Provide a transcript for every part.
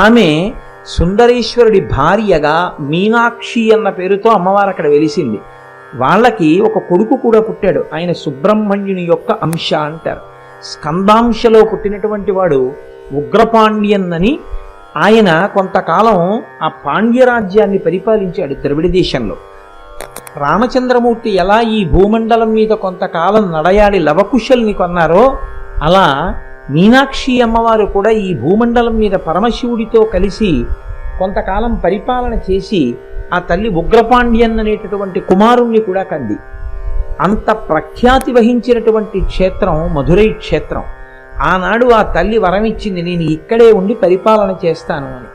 ఆమె సుందరేశ్వరుడి భార్యగా మీనాక్షి అన్న పేరుతో అమ్మవారు అక్కడ వెలిసింది. వాళ్ళకి ఒక కొడుకు కూడా పుట్టాడు. ఆయన సుబ్రహ్మణ్యుని యొక్క అంశ అంటారు. స్కందాంశలో పుట్టినటువంటి వాడు ఉగ్రపాండ్యన్ అని. ఆయన కొంతకాలం ఆ పాండ్యరాజ్యాన్ని పరిపాలించాడు ద్రవిడ దేశంలో. రామచంద్రమూర్తి ఎలా ఈ భూమండలం మీద కొంతకాలం నడయాడి లవకుశల్ని కొన్నారో అలా మీనాక్షి అమ్మవారు కూడా ఈ భూమండలం మీద పరమశివుడితో కలిసి కొంతకాలం పరిపాలన చేసి ఆ తల్లి ఉగ్రపాండ్యన్ అనేటటువంటి కుమారుణ్ణి కూడా కంది. అంత ప్రఖ్యాతి వహించినటువంటి క్షేత్రం మధురై క్షేత్రం. ఆనాడు ఆ తల్లి వరమిచ్చింది, నేను ఇక్కడే ఉండి పరిపాలన చేస్తాను అని.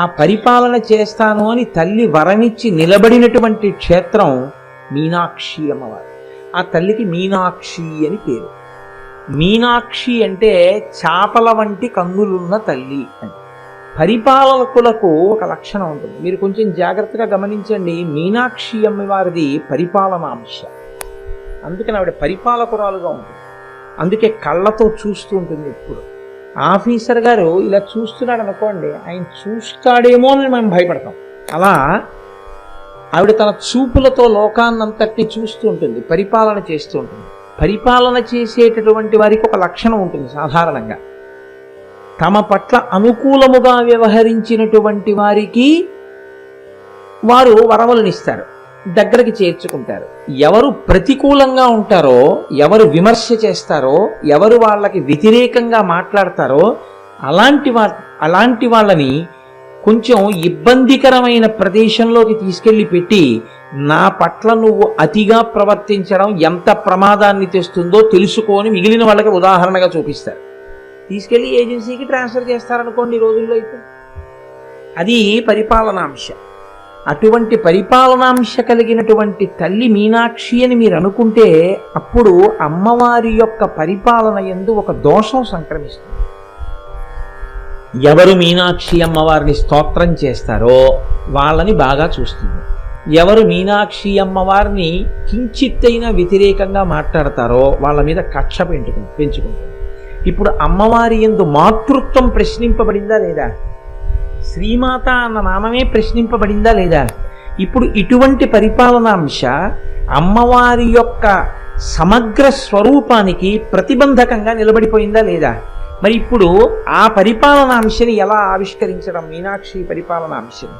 ఆ పరిపాలన చేస్తాను అని తల్లి వరమిచ్చి నిలబడినటువంటి క్షేత్రం మీనాక్షి అమ్మవారు. ఆ తల్లికి మీనాక్షి అని పేరు. మీనాక్షి అంటే చాపల వంటి కన్నులున్న తల్లి అని. పరిపాలకులకు ఒక లక్షణం ఉంటుంది, మీరు కొంచెం జాగ్రత్తగా గమనించండి. మీనాక్షి అమ్మవారిది పరిపాలనాంశ, అందుకని ఆవిడ పరిపాలకురాలుగా ఉంటుంది. అందుకే కళ్ళతో చూస్తూ ఉంటుంది ఎప్పుడు. ఆఫీసర్ గారు ఇలా చూస్తున్నాడు అనుకోండి, ఆయన చూస్తాడేమో అని మనం భయపడతాం. అలా ఆవిడ తన చూపులతో లోకాన్నంతటినీ చూస్తూ ఉంటుంది, పరిపాలన చేస్తూ ఉంటుంది. పరిపాలన చేసేటటువంటి వారికి ఒక లక్షణం ఉంటుంది సాధారణంగా, తమ పట్ల అనుకూలముగా వ్యవహరించినటువంటి వారికి వారు వరములనిస్తారు, దగ్గరికి చేర్చుకుంటారు. ఎవరు ప్రతికూలంగా ఉంటారో, ఎవరు చేస్తారో, ఎవరు వాళ్ళకి వ్యతిరేకంగా మాట్లాడతారో అలాంటి వాళ్ళని కొంచెం ఇబ్బందికరమైన ప్రదేశంలోకి తీసుకెళ్ళి పెట్టి, నా పట్ల నువ్వు అతిగా ప్రవర్తించడం ఎంత ప్రమాదాన్ని తెస్తుందో తెలుసుకొని మిగిలిన వాళ్ళకి ఉదాహరణగా చూపిస్తారు. తీసుకెళ్ళి ఏజెన్సీకి ట్రాన్స్ఫర్ చేస్తారనుకోండి ఈ రోజుల్లో. అయితే అది పరిపాలనాంశ. అటువంటి పరిపాలనాంశ కలిగినటువంటి తల్లి మీనాక్షి అని మీరు అనుకుంటే అప్పుడు అమ్మవారి యొక్క పరిపాలన యందు ఒక దోషం సంక్రమిస్తుంది. ఎవరు మీనాక్షి అమ్మవారిని స్తోత్రం చేస్తారో వాళ్ళని బాగా చూస్తుంది. ఎవరు మీనాక్షి అమ్మవారిని కించిత్తైనా వ్యతిరేకంగా మాట్లాడతారో వాళ్ళ మీద కక్ష పెంచుకుంటుంది. ఇప్పుడు అమ్మవారి యందు మాతృత్వం ప్రశ్నింపబడిందా లేదా? శ్రీమాత అన్న నామమే ప్రశ్నింపబడిందా లేదా? ఇప్పుడు ఇటువంటి పరిపాలనాంశ అమ్మవారి యొక్క సమగ్ర స్వరూపానికి ప్రతిబంధకంగా నిలబడిపోయిందా లేదా? మరి ఇప్పుడు ఆ పరిపాలనాంశని ఎలా ఆవిష్కరించడం? మీనాక్షి పరిపాలనాంశని